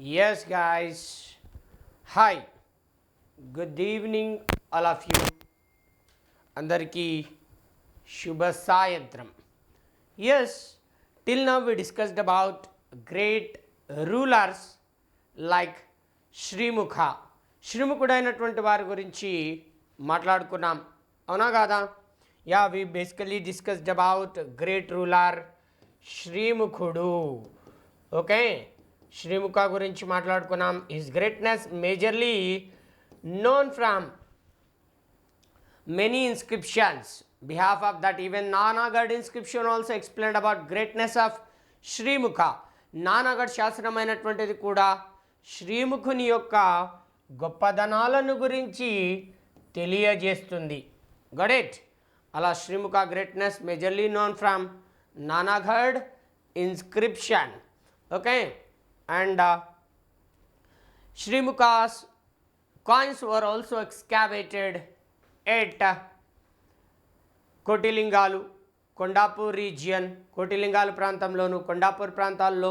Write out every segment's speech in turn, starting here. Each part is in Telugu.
Yes, guys. Hi. Good evening, all of you. Andarki Shubha Sayantram. Yes, till now we discussed about great rulers like Srimukha శ్రీముఖుడైనటువంటి వారి గురించి మాట్లాడుకున్నాం అవునా కాదా yeah we basically discussed about great ruler శ్రీముఖుడు ఓకే శ్రీముఖ గురించి మాట్లాడుకున్నాం his greatness majorly known from many inscriptions. Behalf of that, even Nanagarh inscription also explained about greatness of Srimukha. Nanaghat శాసనమైనటువంటిది కూడా శ్రీముఖుని యొక్క గొప్పదనాలను గురించి తెలియజేస్తుంది గట్ ఇట్ అలా Srimukha greatness majorly known from Nanaghat inscription okay and Srimukha's coins were also excavated at Kotilingala Kondapur region Kotilingala ప్రాంతంలోను కొండాపూర్ ప్రాంతాల్లో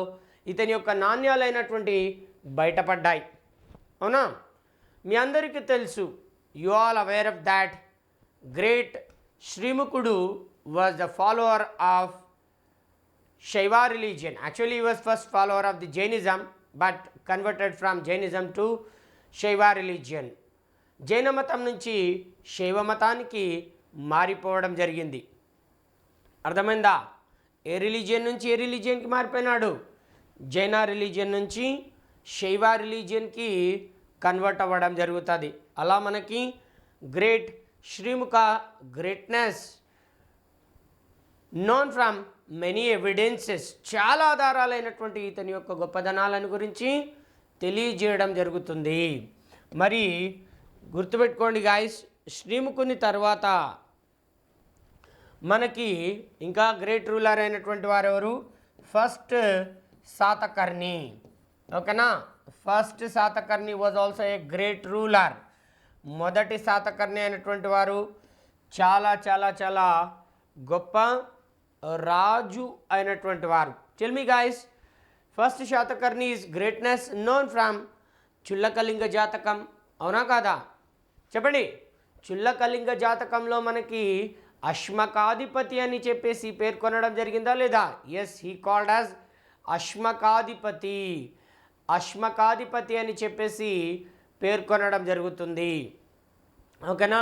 ఇతని యొక్క నాణ్యాలైనటువంటి బయటపడ్డాయి అవునా మీ అందరికీ తెలుసు you all aware of that great శ్రీముఖుడు was the follower of Shaiva religion. Actually, he was first follower of the Jainism, but converted from Jainism to Shaiva religion. జైన మతం నుంచి శైవ మతానికి మారిపోవడం జరిగింది అర్థమైందా ఏ రిలీజియన్ నుంచి ఏ రిలీజియన్కి మారిపోయినాడు జైన రిలీజియన్ నుంచి శైవ రిలీజియన్కి కన్వర్ట్ అవ్వడం జరుగుతుంది అలా మనకి great Srimukha greatness known from many evidences చాలా ఆధారాలైనటువంటి ఇతని యొక్క గొప్పదనాలను గురించి తెలియజేయడం జరుగుతుంది మరి గుర్తుపెట్టుకోండి గాయస్ శ్రీముఖుని తర్వాత మనకి ఇంకా గ్రేట్ రూలర్ అయినటువంటి వారు ఎవరు ఫస్ట్ శాతకర్ణి ఓకేనా first Satakarni was also a great ruler మొదటి శాతకర్ణి అయినటువంటి వారు చాలా చాలా చాలా గొప్ప రాజు అయినటువంటి వారు tell me guys first Satakarni is greatness known from Chullakalinga జాతకం అవునా కాదా చెప్పండి చుల్లకలింగ జాతకంలో మనకి అశ్మకాధిపతి అని చెప్పేసి పేర్కొనడం జరిగిందా లేదా ఎస్ హీ కాల్డ్ యాజ్ అశ్మకాధిపతి అశ్మకాధిపతి అని చెప్పేసి పేర్కొనడం జరుగుతుంది ఓకేనా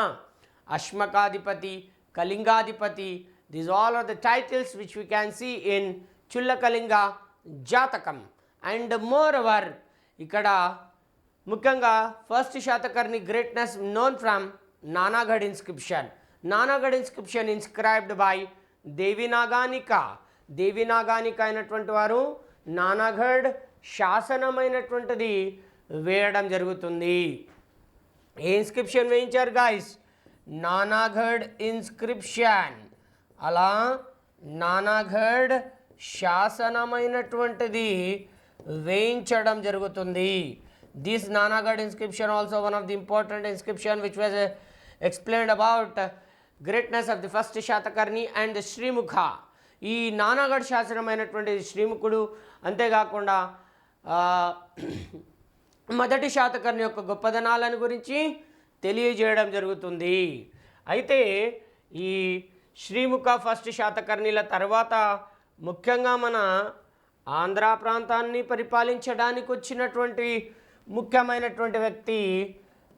అశ్మకాధిపతి కళింగాధిపతి these all are the titles which we can see in Chullakalinga జాతకం అండ్ మోర్ ఓవర్ ఇక్కడ ముఖ్యంగా first Satakarni greatness known from Nanaghat inscription Nanaghat inscription inscribed by Devinaganika Devinaganika అయినటువంటి వారు నానాగఢ్ శాసనమైనటువంటిది వేయడం జరుగుతుంది ఏ ఇన్స్క్రిప్షన్ వేయించారు గాయస్ నానాగఢ్ ఇన్స్క్రిప్షన్ అలా నానాగఢ్ శాసనమైనటువంటిది వేయించడం జరుగుతుంది this Nanaghat inscription also one of the important inscription which was explained about greatness of the first Satakarni and Srimukha ఈ నానాగఢ్ శాసనమైనటువంటి శ్రీముఖుడు అంతేకాకుండా మొదటి శాతకర్ణి యొక్క గొప్పదనాలను గురించి తెలియజేయడం జరుగుతుంది అయితే ఈ శ్రీముఖ ఫస్ట్ శాతకర్ణిల తర్వాత ముఖ్యంగా మన ఆంధ్ర ప్రాంతాన్ని పరిపాలించడానికి వచ్చినటువంటి ముఖ్యమైనటువంటి వ్యక్తి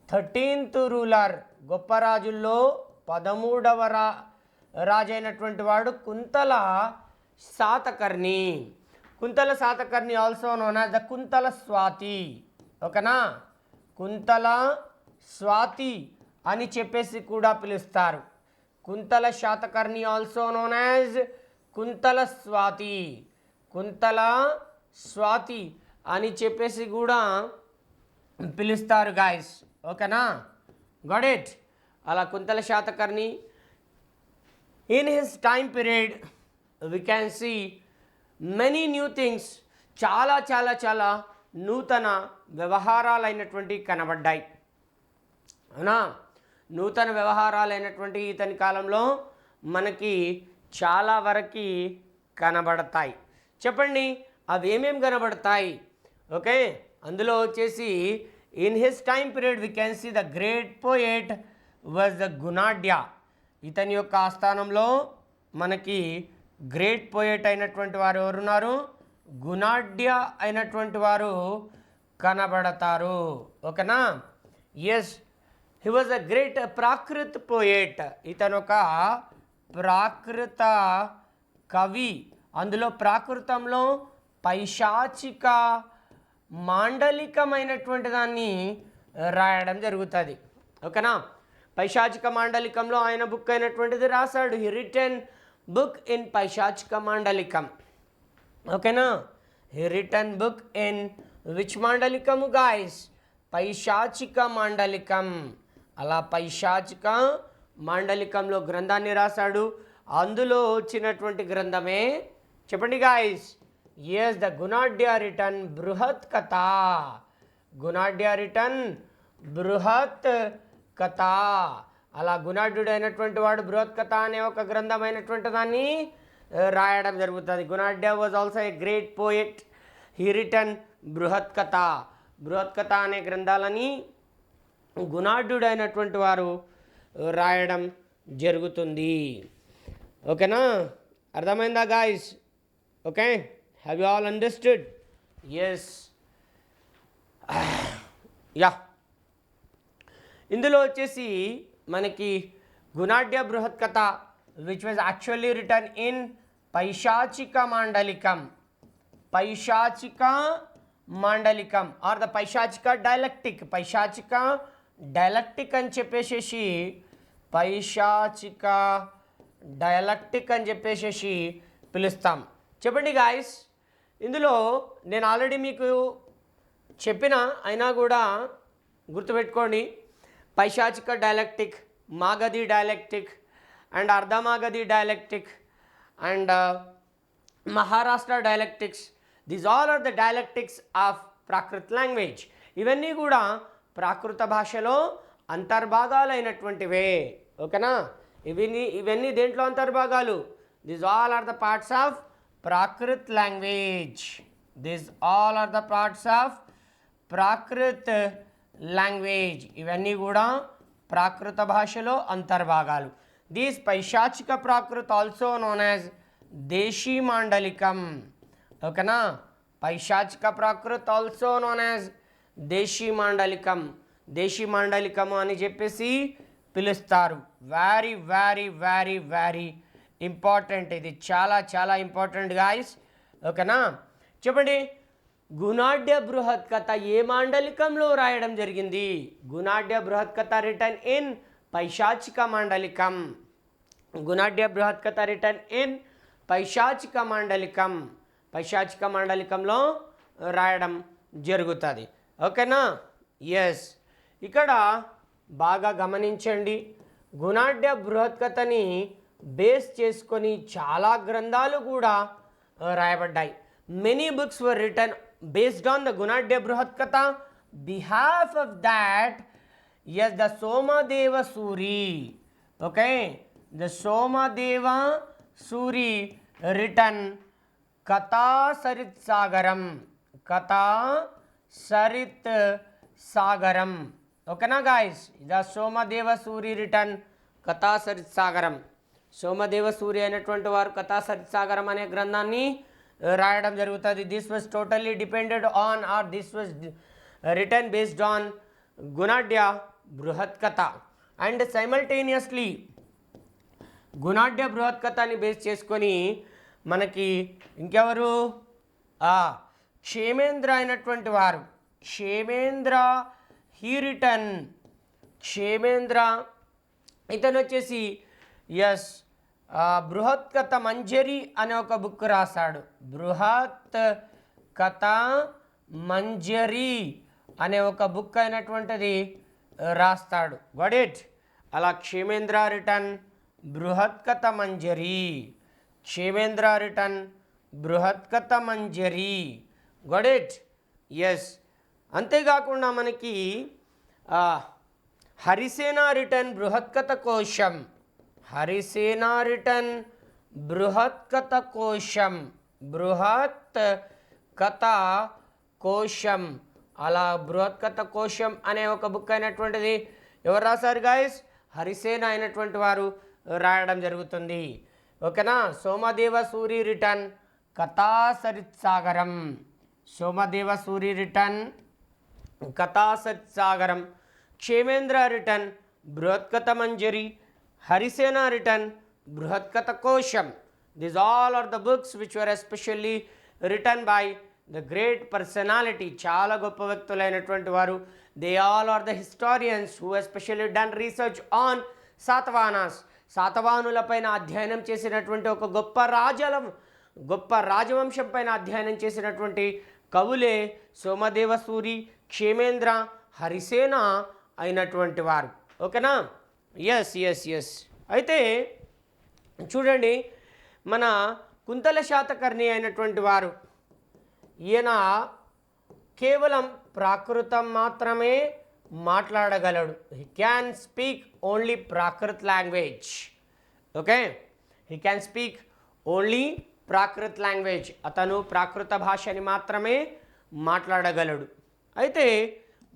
13th రూలర్ గొప్ప రాజుల్లో 13వ రాజు అయినటువంటి వాడు Kuntala Satakarni Kuntala Satakarni also known as the Kuntala Swati ఓకేనా కుంతల స్వాతి అని చెప్పేసి కూడా పిలుస్తారు Kuntala Satakarni also known as Kuntala Swati Kuntala Swati అని చెప్పేసి కూడా పిలుస్తారు గాయస్ ఓకేనా గాట్ ఇట్ అలా Kuntala Satakarni in his time period we can see many new things చాలా చాలా చాలా నూతన వ్యవహారాలైనటువంటి కనబడ్డాయి అవునా నూతన వ్యవహారాలైనటువంటి ఇతని కాలంలో మనకి చాలా వరకు కనబడతాయి చెప్పండి అవి ఏమేమి కనబడతాయి ఓకే అందులో వచ్చేసి in his time period we can see the great poet was the Gunadhya. ఇతని యొక్క ఆస్థానంలో మనకి గ్రేట్ పోయెట్ అయినటువంటి వారు ఎవరున్నారు? గుణాఢ్య అయినటువంటి వారు కనబడతారు. ఓకేనా? Yes, he was a great Prakrit poet. ఇతను ఒక ప్రాకృత కవి. అందులో ప్రాకృతంలో పైశాచిక మాండలికమైనటువంటి దాన్ని రాయడం జరుగుతుంది. ఓకేనా? పైశాచిక మాండలికంలో ఆయన బుక్ అయినటువంటిది రాశాడు. He written book in Paishachika మాండలికం. ఓకేనా? He written book in which మాండలికము గాయస్? పైశాచిక మాండలికం. అలా పైశాచిక మాండలికంలో గ్రంథాన్ని రాశాడు. అందులో వచ్చినటువంటి గ్రంథమే చెప్పండి guys. Yes, the గుణాఢ్య return Brihat కథ. గుణాఢ్య రిటన్ బృహత్ కథ. అలా గుణాఢ్యుడైనటువంటి వాడు బృహత్ కథ అనే ఒక గ్రంథమైనటువంటి దాన్ని రాయడం జరుగుతుంది. Gunadhya was also a great poet. He written Brihat Katha. బృహత్ కథ అనే గ్రంథాలని గుణాఢ్యుడైనటువంటి వారు రాయడం జరుగుతుంది. ఓకేనా? అర్థమైందా guys? Okay, have you all understood? Yes, yeah. ఇందులో వచ్చేసి మనకి Gunadhya Brihat Katha which was actually written in Paishachika మాండలికం. పైశాచిక మాండలికం are the Paishachika dialectic. Paishachika dialectic అని చెప్పేసేసి పైశాచిక డైలెక్టిక్ అని చెప్పేసేసి పిలుస్తాం. చెప్పండి గాయస్, ఇందులో నేను ఆల్రెడీ మీకు చెప్పిన అయినా కూడా గుర్తుపెట్టుకోండి. Paishachika dialectic, Magadhi dialectic and Ardhamagadhi dialectic and Maharashtra dialectics. These all are the dialectics of Prakrit language. ఇవన్నీ కూడా ప్రాకృత భాషలో అంతర్భాగాలైనటువంటివే. ఓకేనా? ఇవన్నీ దేంట్లో అంతర్భాగాలు? These all are the parts of Prakrit language. These all are the parts of Prakrit language. ఇవన్నీ కూడా ప్రాకృత భాషలో అంతర్భాగాలు. దీస్ పైశాచిక ప్రాకృత ఆల్సో నోన్ యాజ్ దేశీ మాండలికం. ఓకేనా? పైశాచిక ప్రాకృత ఆల్సో నోన్ యాజ్ దేశీ మాండలికం. దేశీ మాండలికము అని చెప్పేసి పిలుస్తారు. Very very very very important. ఇది చాలా చాలా ఇంపార్టెంట్ గాయస్. ఓకేనా? చెప్పండి, గుణాఢ్య బృహత్ కథ ఏ మాండలికంలో రాయడం జరిగింది? గుణాఢ్య బృహత్ కథ రిటర్న్ ఇన్ పైశాచిక మాండలికం. గుణాఢ్య బృహత్ కథ రిటర్న్ ఇన్ పైశాచిక మాండలికం. పైశాచిక మాండలికంలో రాయడం జరుగుతుంది. ఓకేనా? ఎస్, ఇక్కడ బాగా గమనించండి. గుణాఢ్య బృహత్ కథని బేస్ చేసుకొని చాలా గ్రంథాలు కూడా రాయబడ్డాయి. Many books were written based on the Gunadhya Bruhat Katha. Behalf of that, yes, the Somadeva Suri, okay, the Somadeva Suri written Katha Sarit Sagaram. Katha Sarit Sagaram. Okay na guys, the Somadeva Suri written Katha Sarit Sagaram. Somadeva Suri అయినటువంటి వారు కథా సరిత్ సాగరం అనే గ్రంథాన్ని రాయడం జరుగుతుంది. This was totally depended on or this was written based on Gunadhya Brihat Katha. And simultaneously గుణాఢ్య బృహత్ కథని బేస్ చేసుకొని మనకి ఇంకెవరు? క్షేమేంద్ర అయినటువంటి వారు. Kshemendra he return. క్షేమేంద్ర ఇతను వచ్చేసి ఎస్ బృహత్ కథ మంజరి అనే ఒక బుక్ రాశాడు. బృహత్ కథ మంజరి అనే ఒక బుక్ అయినటువంటిది రాస్తాడు. Got it? అలా క్షేమేంద్ర రిటర్న్ బృహత్ కథ మంజరి. క్షేమేంద్ర రిటర్న్ బృహత్ కథ మంజరి. Got it? ఎస్. అంతేకాకుండా మనకి హరిసేన రిటర్న్ బృహత్ కథ కోశం. హరిసేన రిటర్న్ బృహత్ కథ కోశం. బృహత్ కథ కోశం అలా బృహత్కథ కోశం అనే ఒక బుక్ అయినటువంటిది ఎవరు రాశారు గాయస్? హరిసేన అయినటువంటి వారు రాయడం జరుగుతుంది. ఓకేనా. సోమదేవ సూరి రిటర్న్ కథా సరిత్సాగరం. సోమదేవ సూరి రిటర్న్ కథా సరిత్సాగరం. Kshemendra return Brihatkatha Manjari. Harisena return Brihatkatha Kosham. These all are the books which were especially written by the great personality. చాలా గొప్ప వ్యక్తులైనటువంటి వారు. They all are the historians who especially done research on Satavahanas. శాతవాహనులపైన అధ్యయనం చేసినటువంటి ఒక గొప్ప రాజవంశం పైన అధ్యయనం చేసినటువంటి కవులే సోమదేవ సూరి, క్షేమేంద్ర, హరిసేన అయినటువంటి వారు. ఓకేనా. ఎస్. అయితే చూడండి, మన కుంతల శాతకర్ణి అయినటువంటి వారు, ఈయన కేవలం ప్రాకృతం మాత్రమే మాట్లాడగలడు. He can speak only Prakrit language. Okay, he can speak only Prakrit language. అతను ప్రాకృత భాషని మాత్రమే మాట్లాడగలడు. అయితే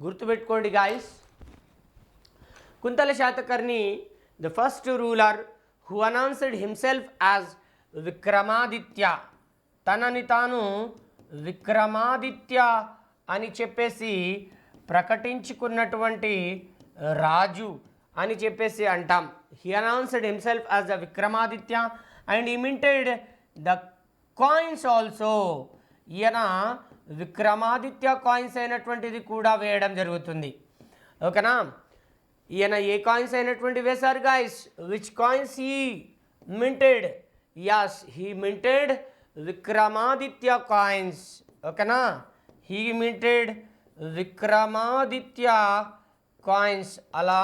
గుర్తుపెట్టుకోండి guys, Kuntala Satakarni the first ruler who announced himself as Vikramaditya. తనని తాను విక్రమాదిత్య అని చెప్పేసి ప్రకటించుకున్నటువంటి రాజు అని చెప్పేసి అంటాం. He announced himself as the Vikramaditya and he minted the coins also. ఈయన విక్రమాదిత్య కాయిన్స్ అయినటువంటిది కూడా వేయడం జరుగుతుంది. ఓకేనా. ఈయన ఏ కాయిన్స్ అయినటువంటి వేశారు guys? Which coins he minted? yes, he minted Vikramaditya coins. ఓకేనా. he minted Vikramaditya coins. అలా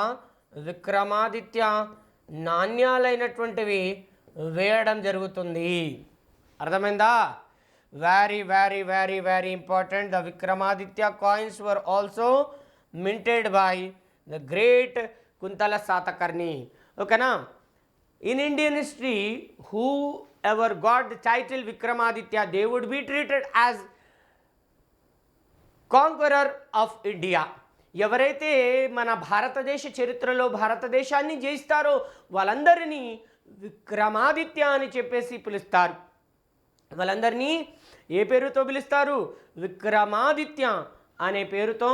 విక్రమాదిత్య నాణ్యాలైనటువంటివి వేయడం జరుగుతుంది. అర్థమైందా? Very very very very important. The Vikramaditya coins were also minted by the great Kuntala Satakarni. ఓకేనా. In Indian history, whoever got the title Vikramaditya, they would be treated as conqueror of India. ఎవరైతే మన భారతదేశ చరిత్రలో భారతదేశాన్ని జయిస్తారో వాళ్ళందరినీ విక్రమాదిత్య అని చెప్పేసి పిలుస్తారు. వాళ్ళందరినీ ఏ పేరుతో పిలుస్తారు? విక్రమాదిత్య అనే పేరుతో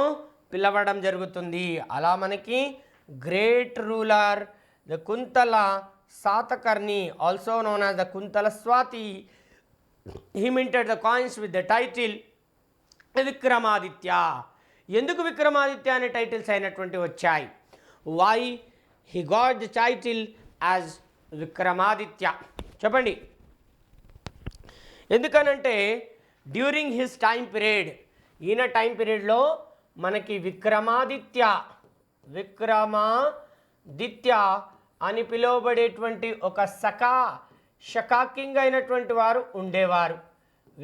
పిలవడం జరుగుతుంది. అలా మనకి great ruler the Kuntala Satakarni, also known as the Kuntala Swati, he minted the coins with the title Vikramaditya. ఎందుకు విక్రమాదిత్య అనే టైటిల్స్ అయినటువంటి వచ్చాయి? Why he got the title as Vikramaditya చెప్పండి. ఎందుకనంటే డ్యూరింగ్ హిస్ టైం పీరియడ్, ఈయన టైం పీరియడ్లో మనకి విక్రమాదిత్య అని పిలువబడేటువంటి ఒక షకా కింగ్ అయినటువంటి వారు ఉండేవారు.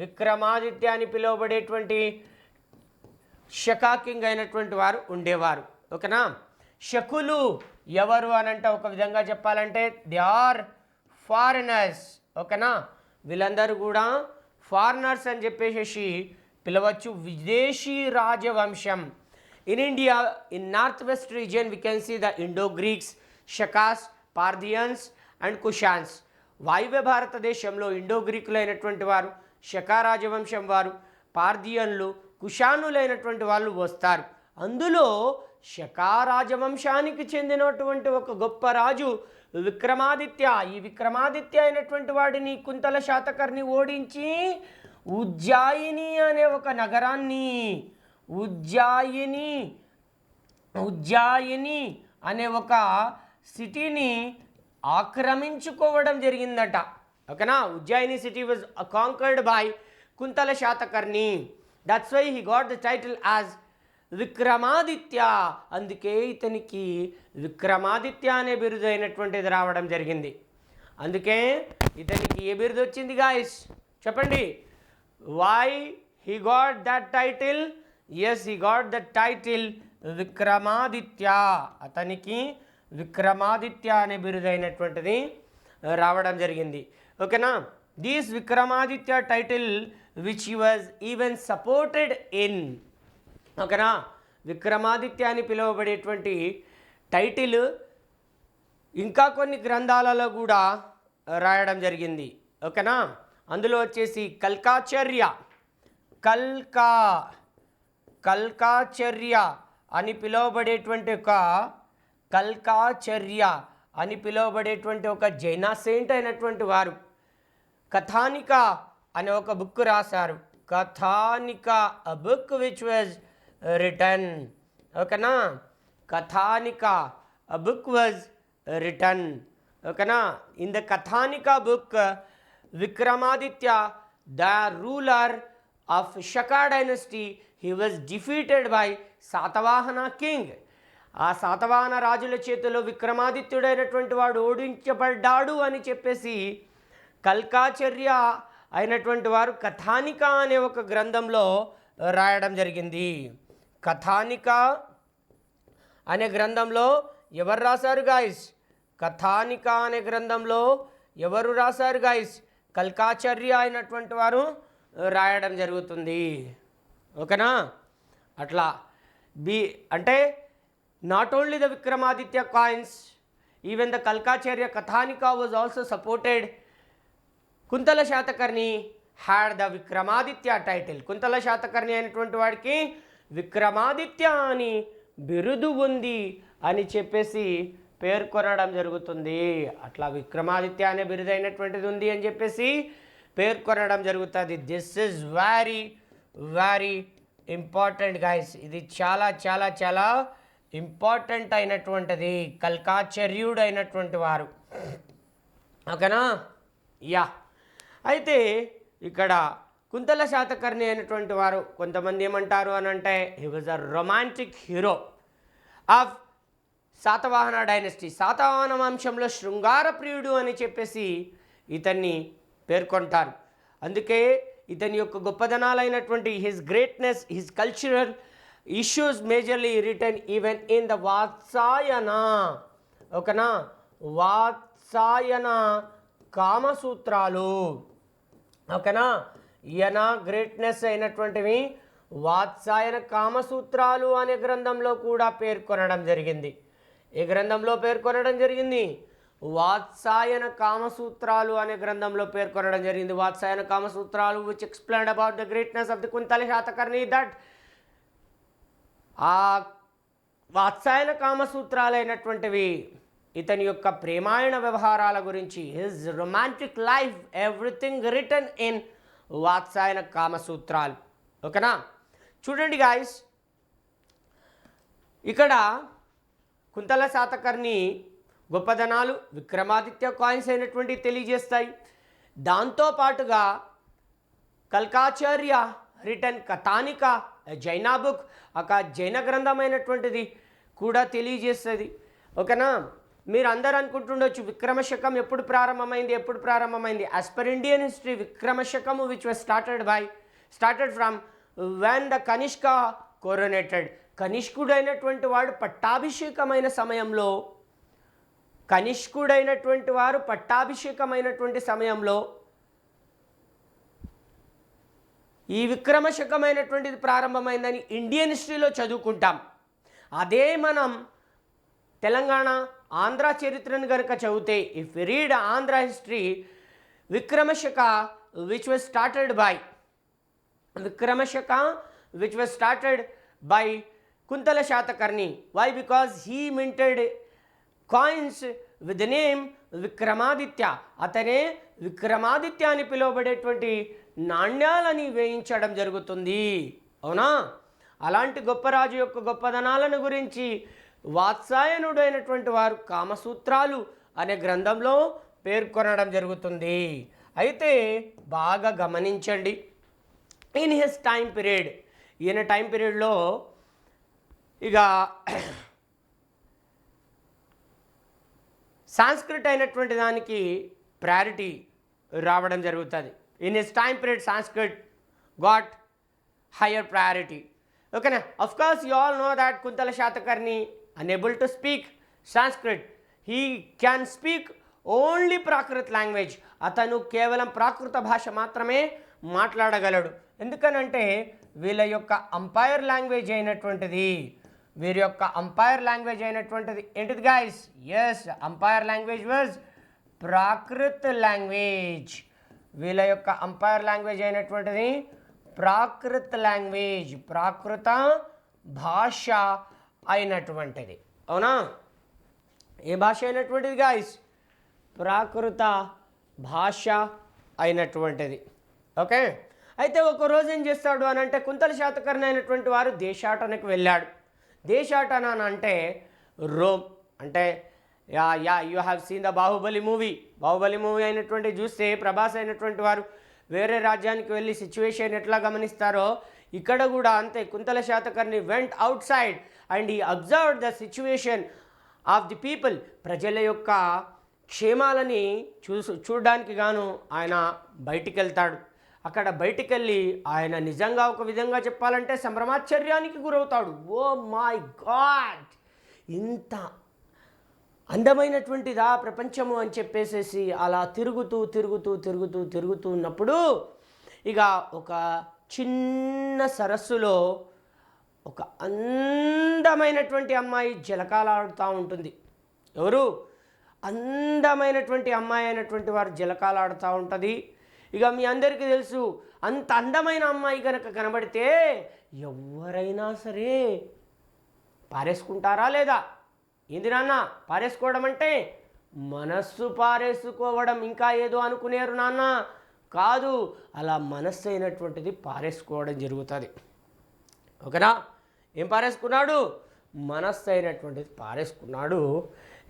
విక్రమాదిత్య అని పిలువబడేటువంటి షకా కింగ్ అయినటువంటి వారు ఉండేవారు. ఓకేనా. శకులు ఎవరు అనంటే ఒక విధంగా చెప్పాలంటే దే ఆర్ ఫారినర్స్. ఓకేనా. వీళ్ళందరూ కూడా ఫారినర్స్ అని చెప్పేసి పిలవచ్చు. విదేశీ రాజవంశం. In India, in north west region we can see the Indo Greeks, Shakas, Parthians and Kushans. వాయువ్య భారతదేశంలో ఇండో గ్రీకులైనటువంటి వారు, షకా రాజవంశం వారు, పార్థియన్లు, కుషానులైనటువంటి వాళ్ళు వస్తారు. అందులో షకా రాజవంశానికి చెందినటువంటి ఒక గొప్ప రాజు విక్రమాదిత్య. ఈ విక్రమాదిత్య అయినటువంటి వాడిని కుంతల శాతకర్ణి ఓడించి ఉజ్జాయిని అనే ఒక నగరాన్ని, ఉజ్జాయిని అనే ఒక సిటీని ఆక్రమించుకోవడం జరిగిందట. ఓకేనా. Ujjayini city was conquered by Kuntala Satakarni. That's why he got the title as Vikramaditya. అందుకే ఇతనికి విక్రమాదిత్య అనే బిరుదు అయినటువంటిది రావడం జరిగింది. అందుకే ఇతనికి ఏ బిరుదు వచ్చింది గాయస్ చెప్పండి? Why he got that title? Yes, he got the title Vikramaditya. అతనికి విక్రమాదిత్య అనే బిరుదైనటువంటిది రావడం జరిగింది. ఓకేనా. This Vikramaditya title which he was even supported in ఓకేనా. విక్రమాదిత్య అని పిలువబడేటువంటి టైటిల్ ఇంకా కొన్ని గ్రంథాలలో కూడా రాయడం జరిగింది. ఓకేనా. అందులో వచ్చేసి కల్కాచర్య అని పిలువబడేటువంటి ఒక జైన సెయింట్ అయినటువంటి వారు కథానిక అనే ఒక బుక్ రాశారు. కథానిక, a book which was written. ఓకేనా. కథానిక, a book was written. ఓకేనా. In the Kathanika book Vikramaditya, the ruler of Shaka dynasty, he was defeated by Satavahana king. ఆ శాతవాహన రాజుల చేతిలో విక్రమాదిత్యుడైనటువంటి వాడు ఓడించబడ్డాడు అని చెప్పేసి కల్కాచర్య అయినటువంటి వారు కథానిక అనే ఒక గ్రంథంలో రాయడం జరిగింది. కథానిక అనే గ్రంథంలో ఎవరు రాశారు గాయస్? కథానిక అనే గ్రంథంలో ఎవరు రాశారు గాయస్? కల్కాచర్య అయినటువంటి వారు రాయడం జరుగుతుంది. ఓకేనా. అట్లా అంటే not only the Vikramaditya coins, even the Kalkacharya Kathanika was also supported. Kuntala Satakarni had the Vikramaditya title. Kuntala Satakarni అయినటువంటి వాడికి విక్రమాదిత్య అని బిరుదు ఉంది అని చెప్పేసి పేర్కొనడం జరుగుతుంది. అట్లా విక్రమాదిత్య అనే బిరుదు అయినటువంటిది ఉంది అని చెప్పేసి పేర్కొనడం జరుగుతుంది. This is very very important guys. ఇది చాలా చాలా చాలా ఇంపార్టెంట్ అయినటువంటిది. కల్కాచర్యుడు అయినటువంటి వారు. ఓకేనా. యా. అయితే ఇక్కడ కుంతల శాతకర్ణి అయినటువంటి వారు కొంతమంది ఏమంటారు అని అంటే he was a romantic hero of Satavahana dynasty. Satavahana వంశంలో శృంగార ప్రియుడు అని చెప్పేసి ఇతన్ని పేర్కొంటారు. అందుకే ఇతని యొక్క గొప్పదనాలైనటువంటి his greatness, his cultural issues majorly written even in the Vatsyayana. ఓకేనా. వాత్సాయన కామసూత్రాలు. ఓకేనా. ఈయన గ్రేట్నెస్ అయినటువంటివి వాత్సాయన కామసూత్రాలు అనే గ్రంథంలో కూడా పేర్కొనడం జరిగింది. ఏ గ్రంథంలో పేర్కొనడం జరిగింది? వాత్సాయన కామసూత్రాలు అనే గ్రంథంలో పేర్కొనడం జరిగింది. వాత్సాయన కామసూత్రాలు which explained about the greatness of the Kuntala Satakarni. That ఆ వాత్సాయన కామసూత్రాలైనటువంటివి ఇతని యొక్క ప్రేమాయణ వ్యవహారాల గురించి, his romantic life, everything written in Vatsyayana కామసూత్రాలు. ఓకేనా. చూడండి గాయస్, ఇక్కడ కుంతల శాతకర్ణి గొప్పదనాలు విక్రమాదిత్య కాయిన్స్ అయినటువంటి తెలియజేస్తాయి. దాంతోపాటుగా కల్కాచర్య రిటర్న్ కథానిక జైనా బుక్, ఒక జైన గ్రంథమైనటువంటిది కూడా తెలియజేస్తుంది. ఓకేనా. మీరు అందరూ అనుకుంటుండొచ్చు విక్రమశకం ఎప్పుడు ప్రారంభమైంది? యాజ్ పర్ ఇండియన్ హిస్టరీ విక్రమశకము which was started from when the Kanishka coronated. కనిష్కుడైనటువంటి వాడు పట్టాభిషేకమైన సమయంలో ఈ విక్రమశకమైనటువంటిది ప్రారంభమైందని ఇండియన్ హిస్టరీలో చదువుకుంటాం. అదే మనం తెలంగాణ ఆంధ్ర చరిత్రను కనుక చదివితే, if you read Andhra history, Vikramashaka which was started by Kuntala Satakarni. Why? Because he minted coins with the name Vikramaditya. అతనే విక్రమాదిత్య అని పిలువబడేటువంటి నాణ్యాలని వేయించడం జరుగుతుంది. అవునా. అలాంటి గొప్ప రాజు యొక్క గొప్పదనాలను గురించి వాత్సాయనుడైనటువంటి వారు కామసూత్రాలు అనే గ్రంథంలో పేర్కొనడం జరుగుతుంది. అయితే బాగా గమనించండి, ఇన్ హిస్ టైం పీరియడ్, ఈయన టైం పీరియడ్లో ఇక సాంస్క్రిట్ అయినటువంటి దానికి ప్రయారిటీ రావడం జరుగుతుంది. In his time period Sanskrit got higher priority. ఓకేనా. Of course you all know that Kuntala Satakarni unable to speak Sanskrit. He can speak only Prakrit language. అతను కేవలం ప్రాకృత భాష మాత్రమే మాట్లాడగలడు. ఎందుకనంటే వీళ్ళ యొక్క అంపైర్ లాంగ్వేజ్ అయినటువంటిది వీరి యొక్క అంపైర్ లాంగ్వేజ్ అయినటువంటిది ఏంటిది guys? Yes, empire language was Prakrit language. వీళ్ళ యొక్క అంపైర్ లాంగ్వేజ్ అయినటువంటిది ప్రాకృత లాంగ్వేజ్, ప్రాకృత భాష అయినటువంటిది. అవునా? ఏ భాష అయినటువంటిది గాయస్? ప్రాకృత భాష అయినటువంటిది. ఓకే, అయితే ఒకరోజు ఏం చేస్తాడు అని అంటే కుంతల శాతకర్ణి అయినటువంటి వారు దేశాటనకు వెళ్ళాడు. దేశాటన అని అంటే రోమ్ అంటే you have seen the Baahubali movie. Baahubali movie అయినటువంటి చూస్తే ప్రభాస్ అయినటువంటి వారు వేరే రాజ్యానికి వెళ్ళి సిచ్యువేషన్ ఎట్లా గమనిస్తారో ఇక్కడ కూడా అంతే. Kuntala Satakarni went out side and he observed the situation of the people. ప్రజల యొక్క క్షేమాలని చూడడానికి గాను ఆయన బయటికి వెళ్తాడు. అక్కడ బయటికి వెళ్ళి ఆయన నిజంగా ఒక విధంగా చెప్పాలంటే సంభ్రమాశ్చర్యానికి గురవుతాడు. ఓ మై గాడ్, ఇంత అందమైనటువంటిదా ప్రపంచము అని చెప్పేసేసి అలా తిరుగుతూ ఉన్నప్పుడు ఇక ఒక చిన్న సరస్సులో ఒక అందమైనటువంటి అమ్మాయి జలకాలాడుతూ ఉంటుంది. ఎవరు? అందమైనటువంటి అమ్మాయి అయినటువంటి వారు జలకాలాడుతూ ఉంటుంది. ఇక మీ అందరికీ తెలుసు, అంత అందమైన అమ్మాయి కనుక కనబడితే ఎవరైనా సరే పారేసుకుంటారా లేదా? ఏంది నాన్న పారేసుకోవడం అంటే? మనస్సు పారేసుకోవడం. ఇంకా ఏదో అనుకునేరు నాన్న, కాదు, అలా మనస్సు అయినటువంటిది పారేసుకోవడం జరుగుతుంది. ఓకేనా? ఏం పారేసుకున్నాడు? మనస్సు అయినటువంటిది పారేసుకున్నాడు.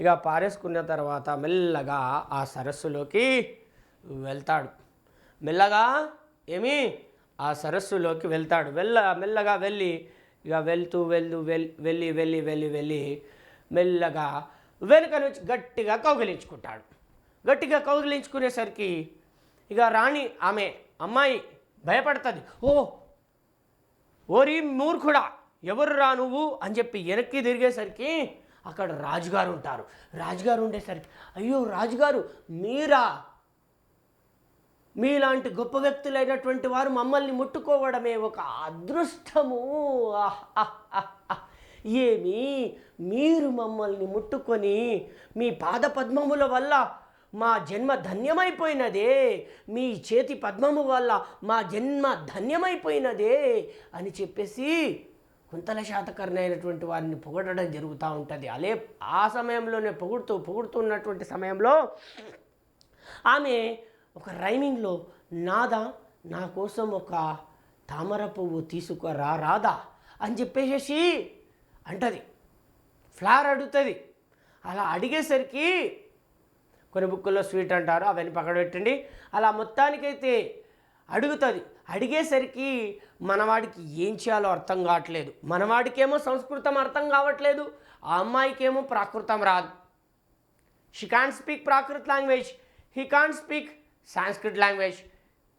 ఇక పారేసుకున్న తర్వాత మెల్లగా ఆ సరస్సులోకి వెళ్తాడు. మెల్లగా ఆ సరస్సులోకి వెళ్తాడు. మెల్లగా వెళ్ళి ఇక వెళ్ళి మెల్లగా వెనుక నుంచి గట్టిగా కౌగిలించుకుంటాడు. గట్టిగా కౌగిలించుకునేసరికి ఇక రాణి అమ్మాయి భయపడుతుంది. ఓరి మూర్ఖుడా, ఎవరు రా నువ్వు అని చెప్పి వెనక్కి తిరిగేసరికి అక్కడ రాజుగారు ఉంటారు. రాజుగారు ఉండేసరికి, అయ్యో రాజుగారు మీరా? మీలాంటి గొప్ప వ్యక్తులైనటువంటి వారు మమ్మల్ని ముట్టుకోవడమే ఒక అదృష్టము. మీరు మమ్మల్ని ముట్టుకొని మీ పాద పద్మముల వల్ల మా జన్మ ధన్యమైపోయినదే, మీ చేతి పద్మము వల్ల మా జన్మ ధన్యమైపోయినదే అని చెప్పేసి కుంతల శాతకర్ణి అయినటువంటి వారిని పొగడడం జరుగుతూ ఉంటుంది. ఆ సమయంలోనే పొగుడుతున్నటువంటి సమయంలో ఆమె ఒక రైమింగ్లో నా కోసం ఒక తామర పువ్వు రాదా అని చెప్పేసి అంటది. ఫ్లవర్ అడుగుతుంది. అలా అడిగేసరికి కొన్ని బుక్కుల్లో స్వీట్ అంటారు, అవన్నీ పక్కన పెట్టండి. అలా మొత్తానికైతే అడుగుతుంది. అడిగేసరికి మనవాడికి ఏం చేయాలో అర్థం కావట్లేదు. మనవాడికేమో సంస్కృతం అర్థం కావట్లేదు, ఆ అమ్మాయికేమో ప్రాకృతం రాదు. She can't speak Prakrit language, he can't speak Sanskrit language.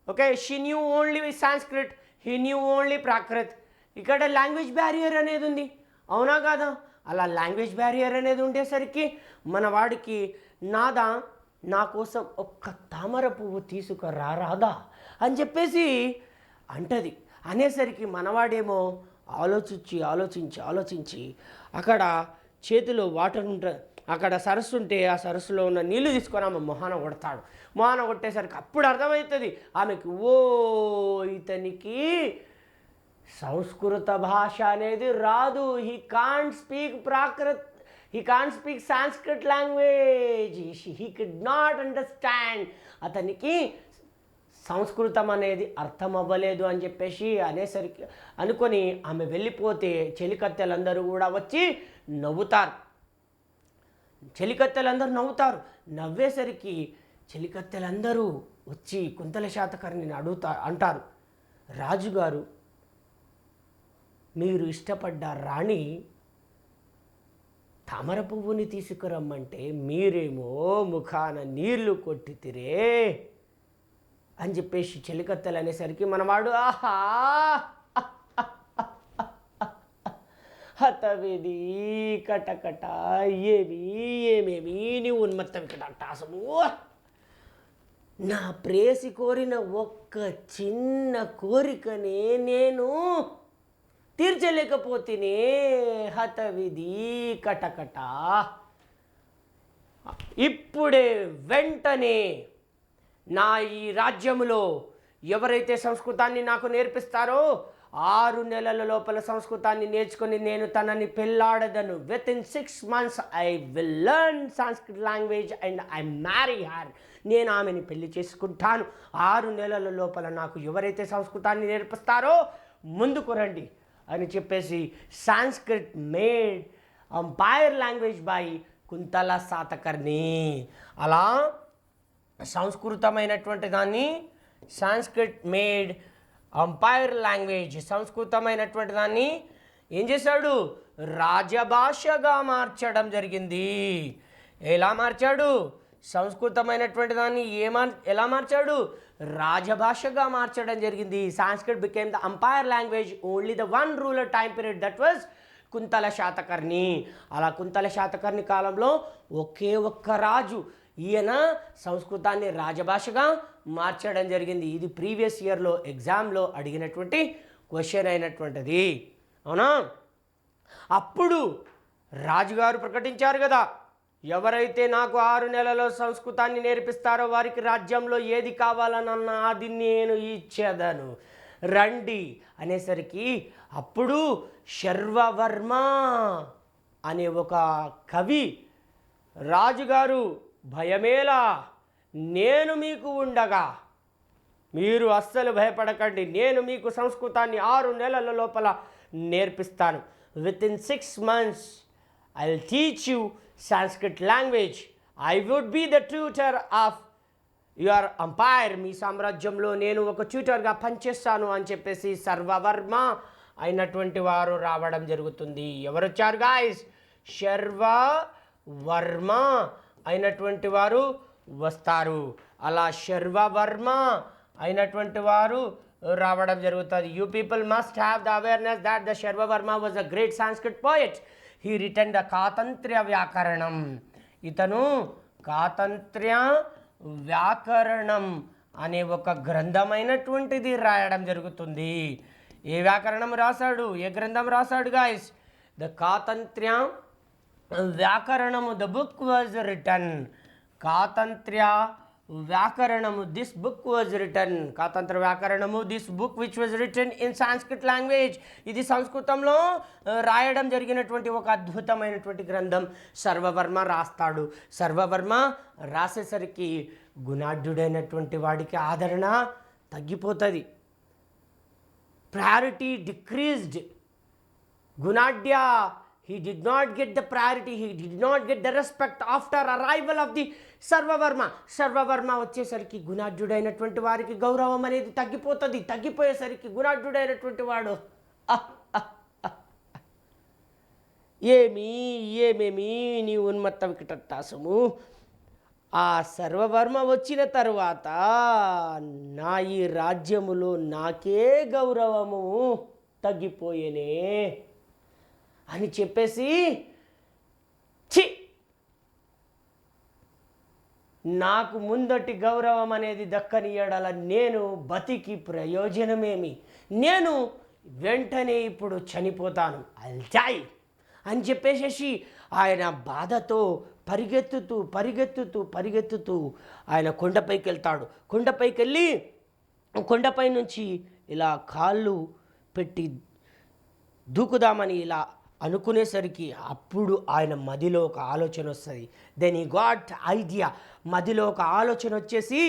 Okay, she knew only Sanskrit, he knew only Prakrit. ఇక్కడ లాంగ్వేజ్ బ్యారియర్ అనేది ఉంది, అవునా కాదా? అలా లాంగ్వేజ్ బ్యారియర్ అనేది ఉండేసరికి మన వాడికి నా కోసం ఒక్క తామర పువ్వు రాదా అని చెప్పేసి అంటది. అనేసరికి మనవాడేమో ఆలోచించి అక్కడ చేతిలో వాటర్ ఉంటుంది, అక్కడ సరస్సు ఉంటే ఆ సరస్సులో ఉన్న నీళ్లు తీసుకొని ఆమె మొహాన కొడతాడు. మొహాన కొట్టేసరికి అప్పుడు అర్థమవుతుంది ఆమెకి, ఇతనికి సంస్కృత భాష అనేది రాదు. He can't speak Sanskrit language, he could not understand. అతనికి సంస్కృతం అనేది అర్థం అవ్వలేదు అని చెప్పేసి అనేసరికి అనుకొని ఆమె వెళ్ళిపోతే చెలికత్తెలందరూ కూడా వచ్చి నవ్వుతారు. నవ్వేసరికి చెలికత్తెలందరూ వచ్చి కుంతల శాతకర్ణిని అంటారు, రాజుగారు మీరు ఇష్టపడ్డ రాణి తామర పువ్వుని తీసుకురమ్మంటే మీరేమో ముఖాన నీళ్లు కొట్టితిరే అని చెప్పేసి చెలికత్తెలు అనేసరికి మనవాడు హతవిధి కటకట ఏమేమి నీవు ఉన్మత్తం ఇక్కడ టాసము నా ప్రేయసి కోరిన ఒక్క చిన్న కోరికనే నేను తీర్చలేకపోతేనే హతవిధి కటకట. ఇప్పుడే వెంటనే నా ఈ రాజ్యములో ఎవరైతే సంస్కృతాన్ని నాకు నేర్పిస్తారో 6 నెలల లోపల సంస్కృతాన్ని నేర్చుకొని నేను తనని పెళ్ళాడదను. Within 6 months I will learn Sanskrit language and I marry her. నేను ఆమెని పెళ్లి చేసుకుంటాను. 6 నెలల లోపల నాకు ఎవరైతే సంస్కృతాన్ని నేర్పిస్తారో ముందుకు రండి అని చెప్పేసి Sanskrit made umpire language by Kuntala Satakarni. అలా సంస్కృతమైనటువంటి దాన్ని సంస్కృత్ మేడ్ అంపైర్ లాంగ్వేజ్, సంస్కృతమైనటువంటి దాన్ని ఏం చేశాడు? రాజభాషగా మార్చడం జరిగింది. ఎలా మార్చాడు? సంస్కృతమైనటువంటి దాన్ని ఎలా మార్చాడు? రాజభాషగా మార్చడం జరిగింది. Sanskrit became the empire language only the one ruler time period, that was Kuntala Satakarni. అలా కుంతల శాతకర్ణి కాలంలో ఒకే ఒక్క రాజు ఈయన సంస్కృతాన్ని రాజభాషగా మార్చడం జరిగింది. ఇది ప్రీవియస్ ఇయర్లో ఎగ్జామ్లో అడిగినటువంటి క్వశ్చన్ అయినటువంటిది. అవునా? అప్పుడు రాజుగారు ప్రకటించారు కదా, ఎవరైతే నాకు 6 నెలల్లో సంస్కృతాన్ని నేర్పిస్తారో వారికి రాజ్యంలో ఏది కావాలనన్నా అది నేను ఇచ్చేదను, రండి అనేసరికి అప్పుడు శర్వవర్మ అనే ఒక కవి రాజుగారు భయమేలా, నేను మీకు ఉండగా మీరు అస్సలు భయపడకండి, నేను మీకు సంస్కృతాన్ని 6 నెలల లోపల నేర్పిస్తాను. Within 6 months I will teach you Sanskrit language. I would be the tutor of your empire. మీ సామ్రాజ్యంలో నేను ఒక ట్యూటర్గా పనిచేస్తాను అని చెప్పేసి సర్వవర్మ అయినటువంటి వారు రావడం జరుగుతుంది. ఎవరు వచ్చారు గాయస్? శర్వవర్మ అయినటువంటి వారు వస్తారు. అలా శర్వవర్మ అయినటువంటి వారు రావడం జరుగుతుంది. You people must have the awareness that the Sarvavarma was a great Sanskrit poet. He written the Katantra వ్యాకరణం. ఇతను కాతంత్ర్య వ్యాకరణం అనే ఒక గ్రంథమైనటువంటిది రాయడం జరుగుతుంది. ఏ వ్యాకరణం రాశాడు? ఏ గ్రంథం రాశాడు గాయస్? ద కాతంత్ర్య వ్యాకరణము. The book was written. Katantra వ్యాకరణము, this book was written. Katantra వ్యాకరణము, this book which was written in Sanskrit language. ఇది సంస్కృతంలో రాయడం జరిగినటువంటి ఒక అద్భుతమైనటువంటి గ్రంథం. సర్వవర్మ రాస్తాడు. సర్వవర్మ రాసేసరికి గుణాఢ్యుడైనటువంటి వాడికి ఆదరణ తగ్గిపోతుంది. Priority decreased. Gunadhya, he did not get the priority, he did not get the respect after arrival of the Sarvavarma. Sarvavarma వచ్చేసరికి గుణాఢ్యుడైనటువంటి వారికి గౌరవం అనేది తగ్గిపోతుంది. తగ్గిపోయేసరికి గుణాఢ్యుడైనటువంటి వాడు ఏమేమి నీ ఉన్మత్త వికటాసము. ఆ సర్వవర్మ వచ్చిన తరువాత నా ఈ రాజ్యములో నాకే గౌరవము తగ్గిపోయేనే అని చెప్పేసి, చి, నాకు ముందటి గౌరవం అనేది దక్కనియడల నేను బతికి ప్రయోజనమేమి, నేను వెంటనే ఇప్పుడు చనిపోతాను, అల్చాయ్ అని చెప్పేసేసి ఆయన బాధతో పరిగెత్తుతూ ఆయన కొండపైకి వెళ్తాడు. కొండపైకి వెళ్ళి కొండపై నుంచి ఇలా కాళ్ళు పెట్టి దూకుదామని ఇలా అనుకునేసరికి అప్పుడు ఆయన మదిలో ఒక ఆలోచన వస్తుంది. Then he got idea. మదిలో ఒక ఆలోచన వచ్చేసి,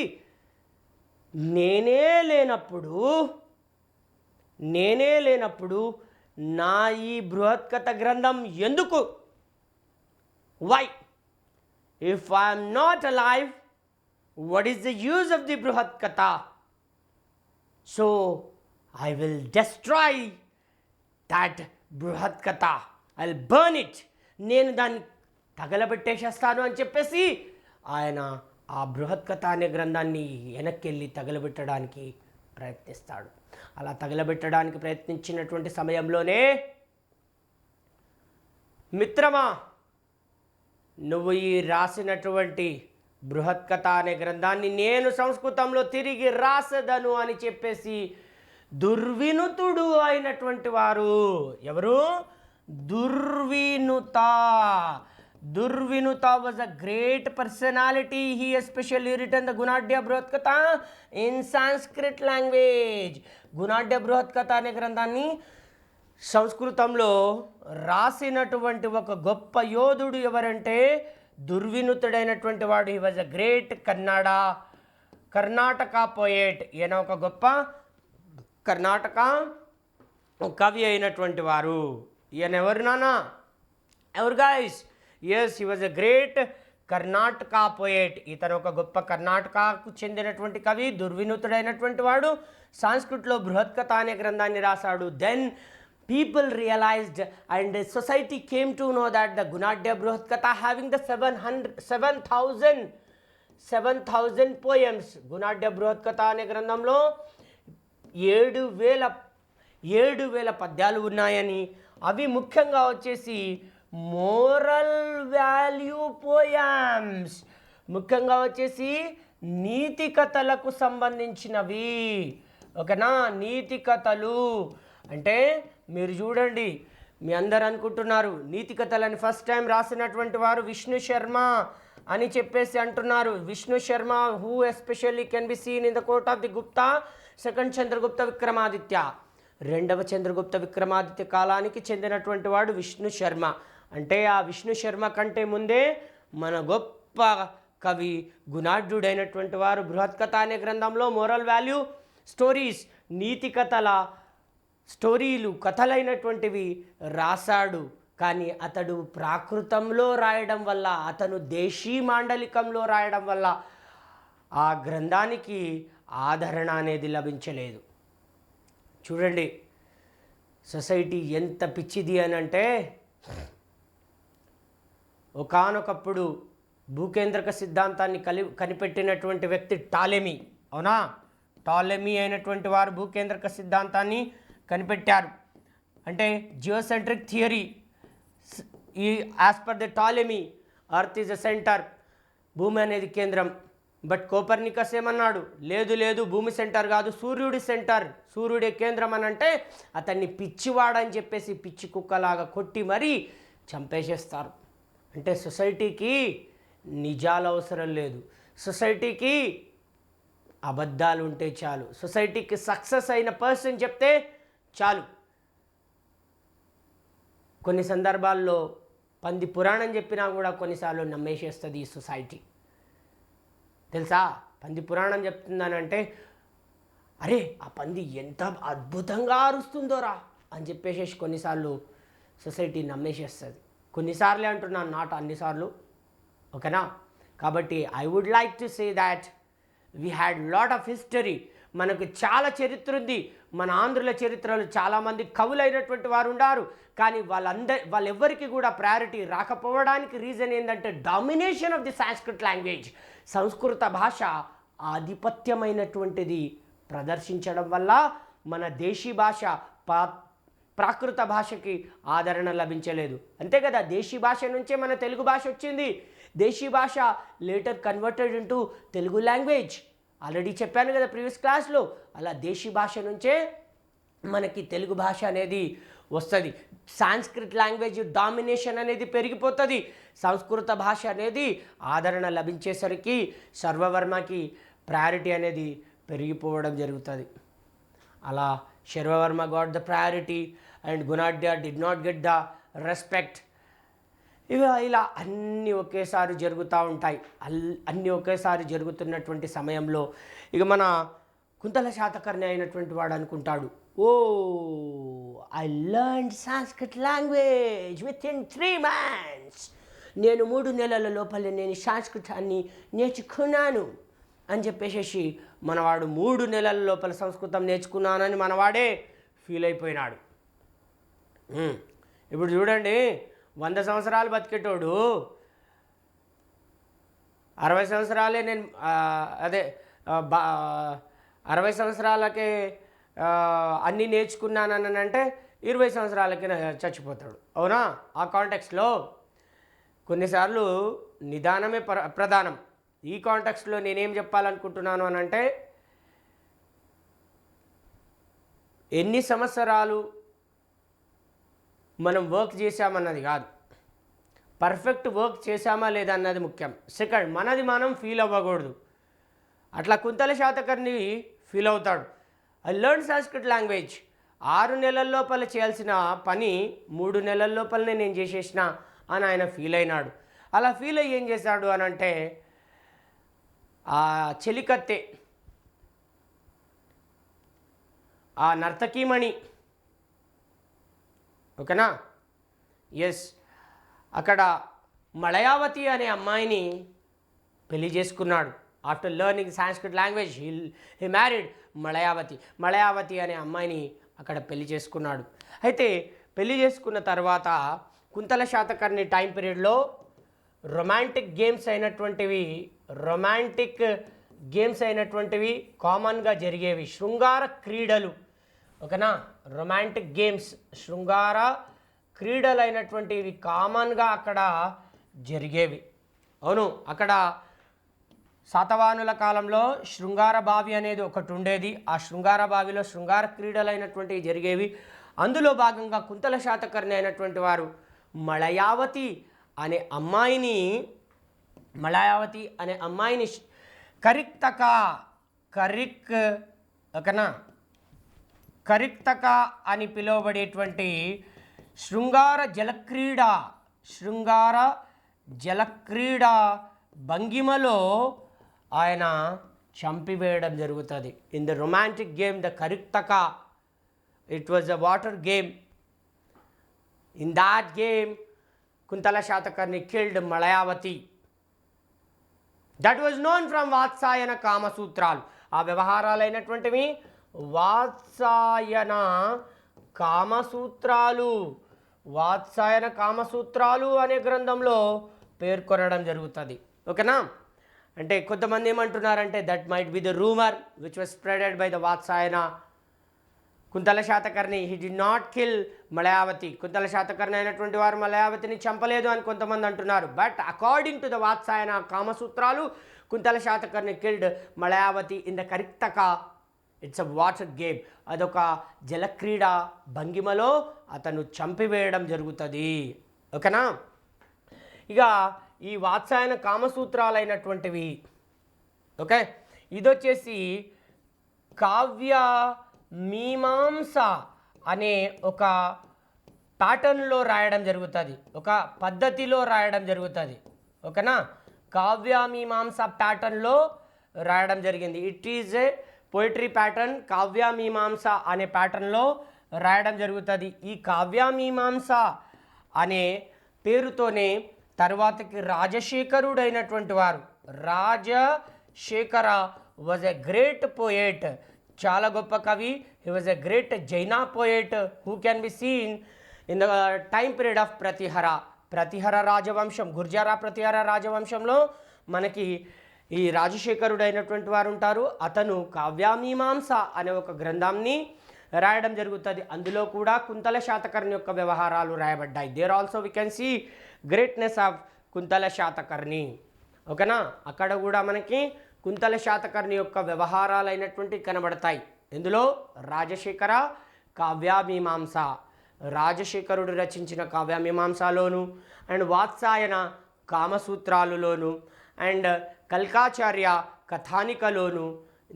నేనే లేనప్పుడు నా ఈ బృహత్కథ గ్రంథం ఎందుకు? Why? If I'm not alive, what is the use of the Brihatkatha? So I will destroy that Brihatkatha. I will burn it. నేను దాన్ని తగలబెట్టేసేస్తాను అని చెప్పేసి ఆయన ఆ బృహత్కథ అనే గ్రంథాన్ని వెనక్కి వెళ్ళి తగలబెట్టడానికి ప్రయత్నిస్తాడు. అలా తగలబెట్టడానికి ప్రయత్నించినటువంటి సమయంలోనే, మిత్రమా, నువ్వు ఈ రాసినటువంటి బృహత్కథ అనే గ్రంథాన్ని నేను సంస్కృతంలో తిరిగి రాసదను అని చెప్పేసి దుర్వినుతుడు అయినటువంటి వారు ఎవరు? Durvinita. Durvinita was a great personality. He especially written the Gunadhya Brihatkatha in Sanskrit language. Gunadhya Brihatkatha అనే గ్రంథాన్ని సంస్కృతంలో రాసినటువంటి ఒక గొప్ప యోధుడు ఎవరంటే దుర్వినుతుడైనటువంటి వాడు. He was a great Karnataka poet. ఈయన ఒక గొప్ప కర్ణాటక కవి అయినటువంటి వారు. ఈయన ఎవరు నాన్న? ఎవరు guys? Yes, he was a great Karnataka poet. ఇతను ఒక గొప్ప కర్ణాటకకు చెందినటువంటి కవి, దుర్వినుతుడైనటువంటి వాడు. సాంస్కృట్లో బృహత్కథ అనే గ్రంథాన్ని రాశాడు. Then people realized and society came to know that the Gunadhya Bruhatkatha having the 7,000 poems. Gunadhya Bruhatkatha అనే గ్రంథంలో 7,000 పద్యాలు ఉన్నాయని, అవి ముఖ్యంగా వచ్చేసి మోరల్ వాల్యూ పోయమ్స్, ముఖ్యంగా వచ్చేసి నీతి కథలకు సంబంధించినవి. ఓకేనా? నీతి కథలు అంటే మీరు చూడండి, మీ అందరు అనుకుంటున్నారు నీతి కథలని ఫస్ట్ టైం రాసినటువంటి వారు విష్ణు శర్మ అని చెప్పేసి అంటున్నారు. Vishnu Sharma who especially can be seen in the court of the Gupta, second Chandragupta Vikramaditya, రెండవ చంద్రగుప్త విక్రమాదిత్య కాలానికి చెందినటువంటి వాడు విష్ణు శర్మ. అంటే ఆ విష్ణు శర్మ కంటే ముందే మన గొప్ప కవి గుణాఢ్యుడైనటువంటి వారు బృహత్కథ అనే గ్రంథంలో మోరల్ వాల్యూ స్టోరీస్, నీతి కథల స్టోరీలు, కథలైనటువంటివి రాశాడు. కానీ అతడు ప్రాకృతంలో రాయడం వల్ల, అతను దేశీ మాండలికంలో రాయడం వల్ల ఆ గ్రంథానికి ఆదరణ అనేది లభించలేదు. చూడండి సొసైటీ ఎంత పిచ్చిది అని అంటే, ఒకానొకప్పుడు భూకేంద్రక సిద్ధాంతాన్ని కనిపెట్టినటువంటి వ్యక్తి టాలెమీ. అవునా? టాలెమీ అయినటువంటి వారు భూకేంద్రక సిద్ధాంతాన్ని కనిపెట్టారు. అంటే జియోసెంట్రిక్ థియరీ ఈ as per the Ptolemy earth is a centre, భూమి అనేది కేంద్రం. బట్ కోపర్నికస్ ఏమన్నాడు? లేదు భూమి సెంటర్ కాదు, సూర్యుడి సెంటర్, సూర్యుడే కేంద్రం అని అంటే అతన్ని పిచ్చివాడని చెప్పేసి పిచ్చి కుక్కలాగా కొట్టి మరీ చంపేసేస్తారు. అంటే సొసైటీకి నిజాలు అవసరం లేదు, సొసైటీకి అబద్ధాలు ఉంటే చాలు, సొసైటీకి సక్సెస్ అయిన పర్సన్ చెప్తే చాలు. కొన్ని సందర్భాల్లో పంది పురాణం చెప్పినా కూడా కొన్నిసార్లు నమ్మేసేస్తుంది ఈ సొసైటీ. తెలుసా? పంది పురాణం చెప్తుందనంటే అరే ఆ పంది ఎంత అద్భుతంగా అరుస్తుందోరా అని చెప్పేసి కొన్నిసార్లు సొసైటీ నమ్మేసేస్తుంది. కొన్నిసార్లే అంటున్నాను, నాట్ అన్నిసార్లు. ఓకేనా? కాబట్టి I would like to say that we had lot of history. మనకు చాలా చరిత్ర ఉంది. మన ఆంధ్రుల చరిత్రలో చాలామంది కవులైనటువంటి వారు ఉన్నారు. కానీ వాళ్ళెవ్వరికి కూడా ప్రయారిటీ రాకపోవడానికి రీజన్ ఏంటంటే domination of the Sanskrit language. సంస్కృత భాష ఆధిపత్యమైనటువంటిది ప్రదర్శించడం వల్ల మన దేశీ భాష ప్రాకృత భాషకి ఆదరణ లభించలేదు. అంతే కదా? దేశీ భాష నుంచే మన తెలుగు భాష వచ్చింది. దేశీ భాష later converted into Telugu language. Already చెప్పాను కదా ప్రీవియస్ క్లాస్లో. అలా దేశీ భాష నుంచే మనకి తెలుగు భాష అనేది వస్తుంది. సాంస్క్రిట్ లాంగ్వేజ్ డామినేషన్ అనేది పెరిగిపోతుంది. సంస్కృత భాష అనేది ఆదరణ లభించేసరికి సర్వవర్మకి ప్రయారిటీ అనేది పెరిగిపోవడం జరుగుతుంది. అలా Sarvavarma got the priority and Gunadhya did not get the respect. ఇలా అన్నీ ఒకేసారి జరుగుతూ ఉంటాయి. అన్నీ ఒకేసారి జరుగుతున్నటువంటి సమయంలో ఇక మన కుంతల శాతకర్ణి అయినటువంటి వాడు అనుకుంటాడు, oh I learn Sanskrit language within 3 months. నేను 3 నెలల లోపలే నేను సంస్కృతాన్ని నేర్చుకున్నాను అని చెప్పేసి మనవాడు 3 నెలల లోపల సంస్కృతం నేర్చుకున్నానని మనవాడే ఫీల్ అయిపోయినాడు. ఇప్పుడు చూడండి, 100 సంవత్సరాలు బతికేటోడు 60 సంవత్సరాలే నేను 60 సంవత్సరాలకే అన్నీ నేర్చుకున్నానని అంటే 20 సంవత్సరాలకి చచ్చిపోతాడు. అవునా? ఆ కాంటెక్స్లో కొన్నిసార్లు నిదానమే ప్రధానం. ఈ కాంటెక్స్ట్లో నేనేం చెప్పాలనుకుంటున్నాను అని అంటే, ఎన్ని సంవత్సరాలు మనం వర్క్ చేశామన్నది కాదు, పర్ఫెక్ట్ వర్క్ చేశామా లేదా అన్నది ముఖ్యం. సెకండ్, మనది మనం ఫీల్ అవ్వకూడదు. అట్లా కుంతల శాతకర్ణి ఫీల్ అవుతాడు. ఐ లెర్న్ సంస్కృత్ లాంగ్వేజ్, 6 నెలల లోపల చేయాల్సిన పని 3 నెలల లోపలనే నేను చేసేసిన అని ఆయన ఫీల్ అయినాడు. అలా ఫీల్ అయ్యి ఏం చేశాడు అని అంటే, ఆ చెలికత్తె, ఆ నర్తకీమణి, ఓకేనా, ఎస్, అక్కడ మలయావతి అనే అమ్మాయిని పెళ్లి చేసుకున్నాడు. After learning Sanskrit language he married Malayavati అనే అమ్మాయిని అక్కడ పెళ్లి చేసుకున్నాడు. అయితే పెళ్లి చేసుకున్న తర్వాత కుంతల శాతకర్ణి టైం పీరియడ్లో రొమాంటిక్ గేమ్స్ అయినటువంటివి కామన్గా జరిగేవి, శృంగార క్రీడలు, ఓకేనా. రొమాంటిక్ గేమ్స్, శృంగార క్రీడలు అయినటువంటివి కామన్గా అక్కడ జరిగేవి. అవును, అక్కడ శాతవాహనుల కాలంలో శృంగార బావి అనేది ఒకటి ఉండేది. ఆ శృంగార బావిలో శృంగార క్రీడలు అయినటువంటివి జరిగేవి. అందులో భాగంగా కుంతల శాతకర్ణి అయినటువంటి వారు మలయావతి అనే అమ్మాయిని కరిక్తక అని పిలువబడేటువంటి శృంగార జలక్రీడ భంగిమలో ఆయన చంపివేయడం జరుగుతుంది. In the romantic game the కరిక్తక, it was a water game. In that game Kuntala Satakarni killed Malayavati. That was known from Vatsayana కామసూత్రాలు. ఆ వ్యవహారాలైనటువంటివి వాత్సాయన కామసూత్రాలు అనే గ్రంథంలో పేర్కొనడం జరుగుతుంది, ఓకేనా. అంటే కొంతమంది ఏమంటున్నారంటే, that might be the rumour which was spreaded by the Vatsayana. Kuntala Satakarni he did not kill Malayavati, Kuntala Satakarni అయినటువంటి వారు మలయావతిని చంపలేదు అని కొంతమంది అంటున్నారు. But according to the Vatsayana కామసూత్రాలు, Kuntala Satakarni killed Malayavati in the కరిక్తక. ఇట్స్ అ వాటర్ గేమ్, అదొక జలక్రీడ భంగిమలో అతను చంపివేయడం జరుగుతుంది, ఓకేనా. ఇక ఈ వాత్సాయన కామసూత్రాలైనటువంటివి, ఓకే, ఇదొచ్చేసి కావ్య మీమాంస అనే ఒక ప్యాటర్న్లో రాయడం జరుగుతుంది, ఒక పద్ధతిలో రాయడం జరుగుతుంది, ఓకేనా. కావ్యమీమాంస ప్యాటర్న్లో రాయడం జరిగింది. It is a poetry pattern. Kavyamimamsa అనే ప్యాటర్న్లో రాయడం జరుగుతుంది. ఈ కావ్యమీమాంస అనే పేరుతోనే తర్వాతకి రాజశేఖరుడైనటువంటి వారు, Rajasekhara was a great poet, చాలా గొప్ప కవి. He was a great Jaina poet who can be seen in the time period of Pratihara రాజవంశం, గుర్జారా ప్రతిహర రాజవంశంలో మనకి ఈ రాజశేఖరుడు అయినటువంటి వారు ఉంటారు. అతను కావ్యమీమాంస అనే ఒక గ్రంథాన్ని రాయడం జరుగుతుంది. అందులో కూడా కుంతల శాతకర్ణి యొక్క వ్యవహారాలు రాయబడ్డాయి. There also we can see greatness of Kuntala Satakarni, ఓకేనా. అక్కడ కూడా మనకి కుంతల శాతకర్ణి యొక్క వ్యవహారాలు అయినటువంటి కనబడతాయి. ఇందులో రాజశేఖర కావ్యమీమాంస, రాజశేఖరుడు రచించిన కావ్యమీమాంసలోను, అండ్ వాత్సాయన కామసూత్రాలులోను, అండ్ కల్కాచార్య కథానికలోను.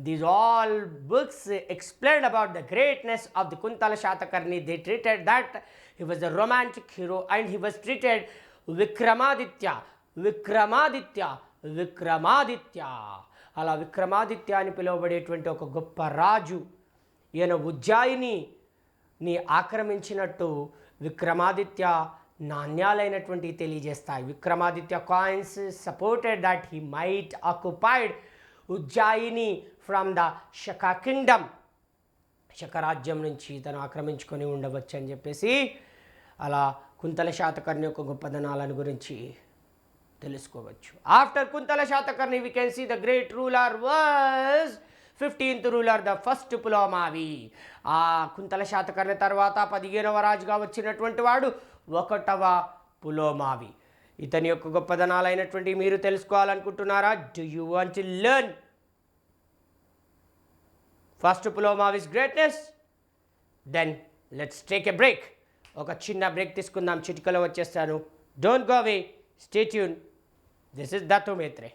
These all books explained about the greatness of the Kuntala Shatakarni. They treated that he was a romantic hero and he was treated Vikramaditya. అలా విక్రమాదిత్య అని పిలువబడేటువంటి ఒక గొప్ప రాజు, ఈయన ఉజ్జాయిని ఆక్రమించినట్టు విక్రమాదిత్య నాణ్యాలైనటువంటి తెలియజేస్తాయి. Vikramaditya coins supported that he might occupied Ujjaini from the Shaka kingdom, శకరాజ్యం నుంచి తను ఆక్రమించుకొని ఉండవచ్చు అని చెప్పేసి అలా కుంతల శాతకర్ణి యొక్క గొప్పదనాలను గురించి తెలుసుకోవచ్చు. After Kuntala Satakarni we can see the great ruler was 15th ruler, the first Pulomavi. ఆ కుంతల శాతకర్ణి తర్వాత 15వ రాజుగా వచ్చినటువంటి వాడు 1వ పులోమావి. ఇతని యొక్క గొప్పదనాలైనటువంటి మీరు తెలుసుకోవాలనుకుంటున్నారా? Do you want to learn first Puloma of his greatness? Then let's take a break. ఒక చిన్న బ్రేక్ తీసుకుందాం, చిటికలో వచ్చేస్తాను. Don't go away, stay tune. This is Dattu మేత్రే.